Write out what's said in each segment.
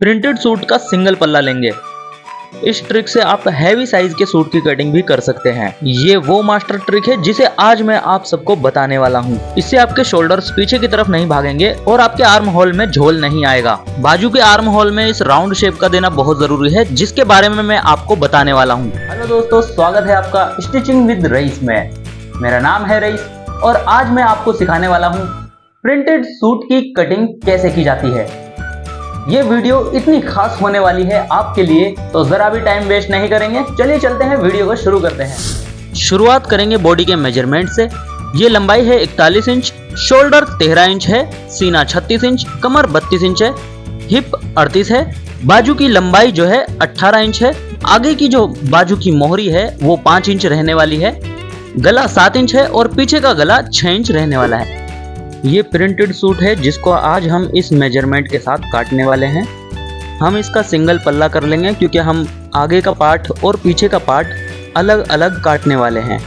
Printed suit का single पल्ला लेंगे। इस ट्रिक से आप हैवी साइज के सूट की कटिंग भी कर सकते हैं। ये वो मास्टर ट्रिक है जिसे आज मैं आप सबको बताने वाला हूँ। इससे आपके शोल्डर्स पीछे की तरफ नहीं भागेंगे और आपके आर्म होल में झोल नहीं आएगा। बाजू के आर्म होल में इस राउंड शेप का देना बहुत जरूरी है, जिसके बारे में मैं आपको बताने वाला हूँ। हेलो दोस्तों, स्वागत है आपका स्टिचिंग विद रईस में। मेरा नाम है रईस और आज मैं आपको सिखाने वाला हूँ प्रिंटेड सूट की कटिंग कैसे की जाती है। ये वीडियो इतनी खास होने वाली है आपके लिए, तो जरा भी टाइम वेस्ट नहीं करेंगे। चलिए चलते हैं, वीडियो को शुरू करते हैं। शुरुआत करेंगे बॉडी के मेजरमेंट से। ये लंबाई है 41 इंच, शोल्डर 13 इंच है, सीना 36 इंच, कमर 32 इंच है, हिप 38 है, बाजू की लंबाई जो है 18 इंच है, आगे की जो बाजू की मोहरी है वो 5 इंच रहने वाली है, गला 7 इंच है और पीछे का गला 6 इंच रहने वाला है। ये प्रिंटेड सूट है जिसको आज हम इस मेजरमेंट के साथ काटने वाले हैं। हम इसका सिंगल पल्ला कर लेंगे क्योंकि हम आगे का पार्ट और पीछे का पार्ट अलग अलग काटने वाले हैं।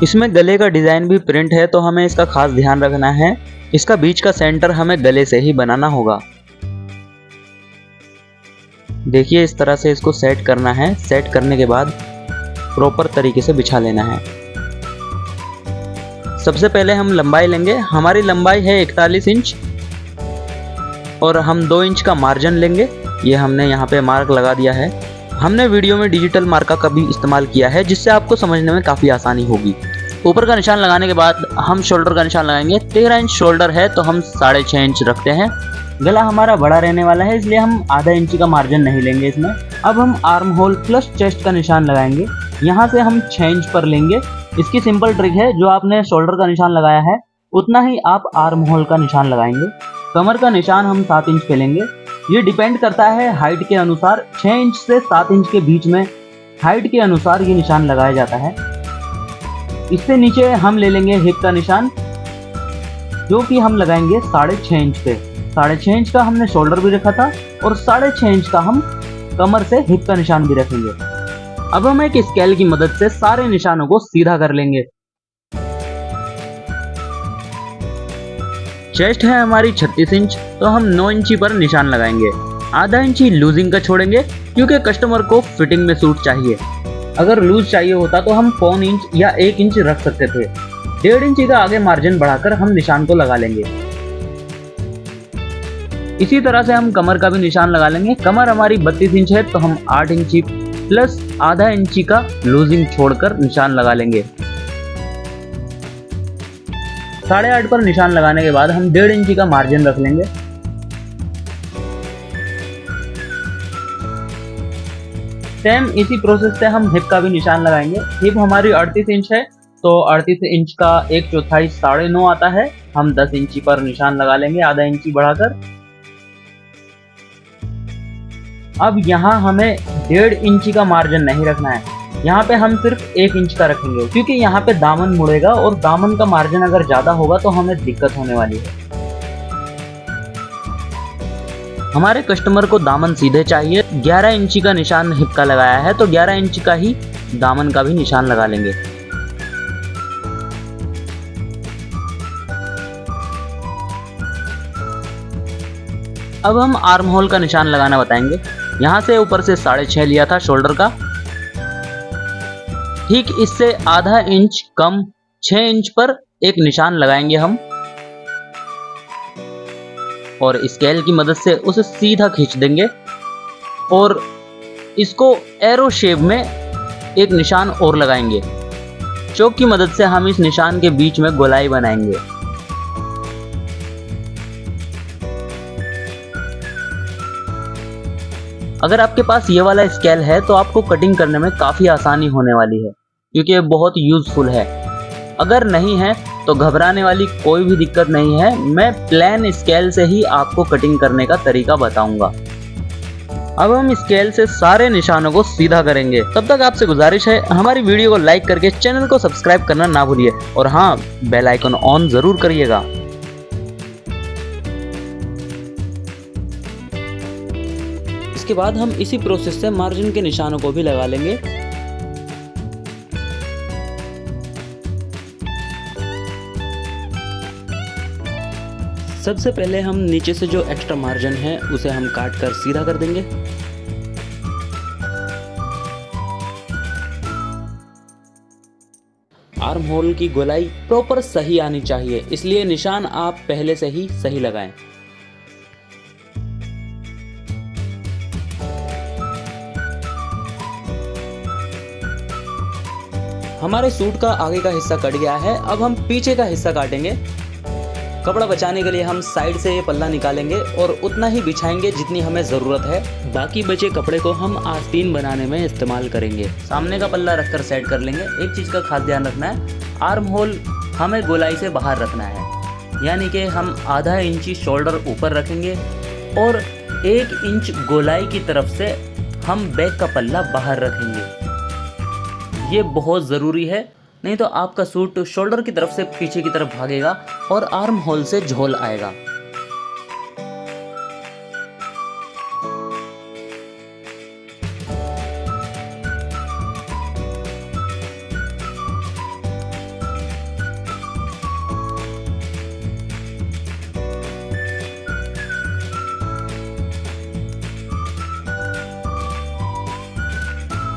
इसमें गले का डिजाइन भी प्रिंट है, तो हमें इसका खास ध्यान रखना है। इसका बीच का सेंटर हमें गले से ही बनाना होगा। देखिए, इस तरह से इसको सेट करना है। सेट करने के बाद प्रॉपर तरीके से बिछा लेना है। सबसे पहले हम लंबाई लेंगे। हमारी लंबाई है 41 इंच और हम 2 इंच का मार्जिन लेंगे। ये हमने यहाँ पे मार्क लगा दिया है। हमने वीडियो में डिजिटल मार्का का भी इस्तेमाल किया है, जिससे आपको समझने में काफ़ी आसानी होगी। ऊपर का निशान लगाने के बाद हम शोल्डर का निशान लगाएंगे। 13 इंच शोल्डर है तो हम 6.5 इंच रखते हैं। गला हमारा बड़ा रहने वाला है, इसलिए हम आधा इंच का मार्जिन नहीं लेंगे इसमें। अब हम आर्म होल प्लस चेस्ट का निशान लगाएंगे। यहाँ से हम 6 इंच पर लेंगे। इसकी सिंपल ट्रिक है, जो आपने शोल्डर का निशान लगाया है उतना ही आप आर्म होल का निशान लगाएंगे। कमर का निशान हम 7 इंच पे लेंगे। ये डिपेंड करता है हाइट के अनुसार। 6 इंच से 7 इंच के बीच में हाइट के अनुसार ये निशान लगाया जाता है। इससे नीचे हम ले लेंगे हिप का निशान, जो कि हम लगाएंगे 6.5 इंच पे। 6.5 इंच का हमने शोल्डर भी रखा था और 6.5 इंच का हम कमर से हिप का निशान भी रखेंगे। अब हम एक स्केल की मदद से सारे निशानों को सीधा कर लेंगे। चेस्ट है हमारी 36 इंच, तो हम 9 इंची पर निशान लगाएंगे। आधा इंची लूजिंग का छोड़ेंगे क्योंकि कस्टमर को फिटिंग में सूट चाहिए। अगर लूज चाहिए होता तो हम 1.25 इंच या 1 इंच रख सकते थे। 1.5 इंची का आगे मार्जिन बढ़ाकर हम निशान को लगा लेंगे। इसी तरह से हम कमर का भी निशान लगा लेंगे। कमर हमारी 32 इंच है तो हम 8 इंची प्लस आधा इंची का लूजिंग छोड़कर निशान लगा लेंगे। 8.5 पर निशान लगाने के बाद हम 1.5 इंची का मार्जिन रख लेंगे। सेम इसी प्रोसेस से हम हिप का भी निशान लगाएंगे। हिप हमारी 38 इंच है तो 38 इंच का 1/4 9.5 आता है। हम 10 इंची पर निशान लगा लेंगे, आधा इंची बढ़ाकर। अब यहाँ हमें 1.5 इंची का मार्जिन नहीं रखना है। यहाँ पे हम सिर्फ 1 इंच का रखेंगे, क्योंकि यहाँ पे दामन मुड़ेगा और दामन का मार्जिन अगर ज्यादा होगा तो हमें दिक्कत होने वाली है। हमारे कस्टमर को दामन सीधे चाहिए। 11 इंची का निशान हिप का लगाया है तो 11 इंच का ही दामन का भी निशान लगा लेंगे। अब हम आर्म होल का निशान लगाना बताएंगे। यहाँ से ऊपर से 6.5 लिया था शोल्डर का, ठीक इससे आधा इंच कम 6 इंच पर एक निशान लगाएंगे हम और स्केल की मदद से उसे सीधा खींच देंगे और इसको एरो शेप में एक निशान और लगाएंगे। चौक की मदद से हम इस निशान के बीच में गोलाई बनाएंगे। अगर आपके पास ये वाला स्केल है तो आपको कटिंग करने में काफ़ी आसानी होने वाली है, क्योंकि ये बहुत यूजफुल है। अगर नहीं है तो घबराने वाली कोई भी दिक्कत नहीं है। मैं प्लेन स्केल से ही आपको कटिंग करने का तरीका बताऊंगा। अब हम स्केल से सारे निशानों को सीधा करेंगे। तब तक आपसे गुजारिश है, हमारी वीडियो को लाइक करके चैनल को सब्सक्राइब करना ना भूलिए और हाँ, बेल आइकन ऑन जरूर करिएगा। इसके बाद हम इसी प्रोसेस से मार्जिन के निशानों को भी लगा लेंगे। सबसे पहले हम नीचे से जो एक्स्ट्रा मार्जिन है उसे हम काट कर सीधा कर देंगे। आर्म होल की गोलाई प्रॉपर सही आनी चाहिए, इसलिए निशान आप पहले से ही सही लगाएं। हमारे सूट का आगे का हिस्सा कट गया है, अब हम पीछे का हिस्सा काटेंगे। कपड़ा बचाने के लिए हम साइड से ये पल्ला निकालेंगे और उतना ही बिछाएंगे जितनी हमें ज़रूरत है। बाकी बचे कपड़े को हम आस्तीन बनाने में इस्तेमाल करेंगे। सामने का पल्ला रखकर सेट कर लेंगे। एक चीज़ का खास ध्यान रखना है, आर्म होल हमें गोलाई से बाहर रखना है, यानी कि हम आधा इंची शोल्डर ऊपर रखेंगे और 1 इंच गोलाई की तरफ से हम बैक का पल्ला बाहर रखेंगे। ये बहुत ज़रूरी है, नहीं तो आपका सूट शोल्डर की तरफ से पीछे की तरफ भागेगा और आर्म होल से झोल आएगा।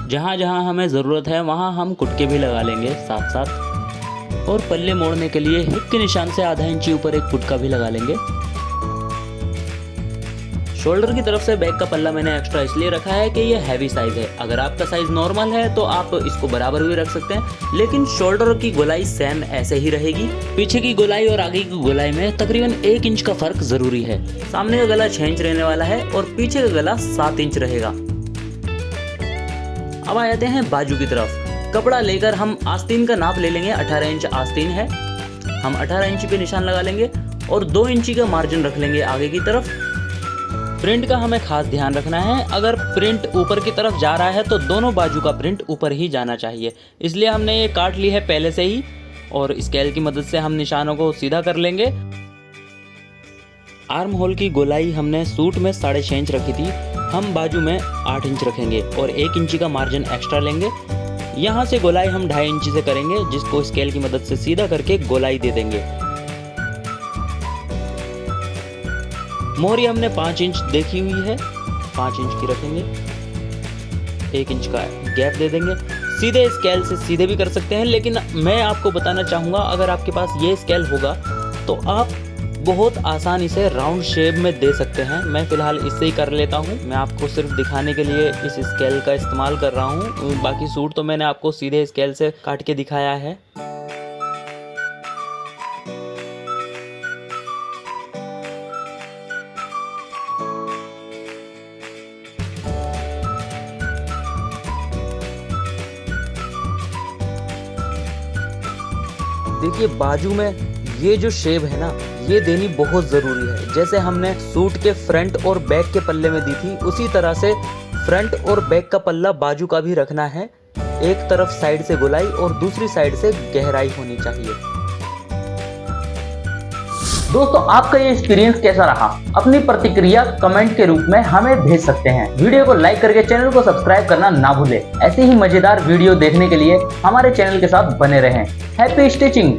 जहाँ जहाँ हमें ज़रूरत है वहाँ हम कुटके भी लगा लेंगे साथ साथ। और पल्ले मोड़ने के लिए हिप के निशान से आधा इंची ऊपर एक कुटका भी लगा लेंगे। शोल्डर की तरफ से बैक का पल्ला मैंने एक्स्ट्रा इसलिए रखा है कि ये हैवी साइज है। अगर आपका साइज नॉर्मल है तो आप इसको बराबर भी रख सकते हैं, लेकिन शोल्डर की गोलाई सेम ऐसे ही रहेगी। पीछे की गोलाई और आगे की गोलाई में तकरीबन 1 इंच का फर्क जरूरी है। सामने का गला 6 इंच रहने वाला है और पीछे का गला 7 इंच रहेगा। अब आ जाते हैं बाजू की तरफ। कपड़ा लेकर हम आस्तीन का नाप ले लेंगे। 18 इंच आस्तीन है, हम 18 इंच पे निशान लगा लेंगे और 2 इंची का मार्जिन रख लेंगे आगे की तरफ। प्रिंट का हमें खास ध्यान रखना है, अगर प्रिंट ऊपर की तरफ जा रहा है तो दोनों बाजू का प्रिंट ऊपर ही जाना चाहिए, इसलिए हमने ये काट ली है पहले से ही और स्केल की मदद से हम निशानों को सीधा कर लेंगे। आर्म होल की गोलाई हमने सूट में 6.5 इंच रखी थी, हम बाजू में 8 इंच रखेंगे और 1 इंची का मार्जिन एक्स्ट्रा लेंगे। यहाँ से गोलाई हम 2.5 इंची से करेंगे, जिसको स्केल की मदद से सीधा करके गोलाई दे देंगे। मोहरी हमने 5 इंच देखी हुई है, 5 इंच की रखेंगे, 1 इंच का गैप दे देंगे। सीधे स्केल से सीधे भी कर सकते हैं, लेकिन मैं आपको बताना चाहूँगा अगर आपके पास ये स्केल होगा तो आप बहुत आसानी से राउंड शेप में दे सकते हैं। मैं फ़िलहाल इससे ही कर लेता हूँ, मैं आपको सिर्फ दिखाने के लिए इस स्केल का इस्तेमाल कर रहा हूँ। बाकी सूट तो मैंने आपको सीधे स्केल से काट के दिखाया है। देखिए बाजू में ये जो शेप है ना, ये देनी बहुत ज़रूरी है। जैसे हमने सूट के फ्रंट और बैक के पल्ले में दी थी, उसी तरह से फ्रंट और बैक का पल्ला बाजू का भी रखना है। एक तरफ साइड से गोलाई और दूसरी साइड से गहराई होनी चाहिए। दोस्तों आपका ये एक्सपीरियंस कैसा रहा? अपनी प्रतिक्रिया कमेंट के रूप में हमें भेज सकते हैं। वीडियो को लाइक करके चैनल को सब्सक्राइब करना ना भूलें। ऐसे ही मजेदार वीडियो देखने के लिए हमारे चैनल के साथ बने रहें। Happy stitching.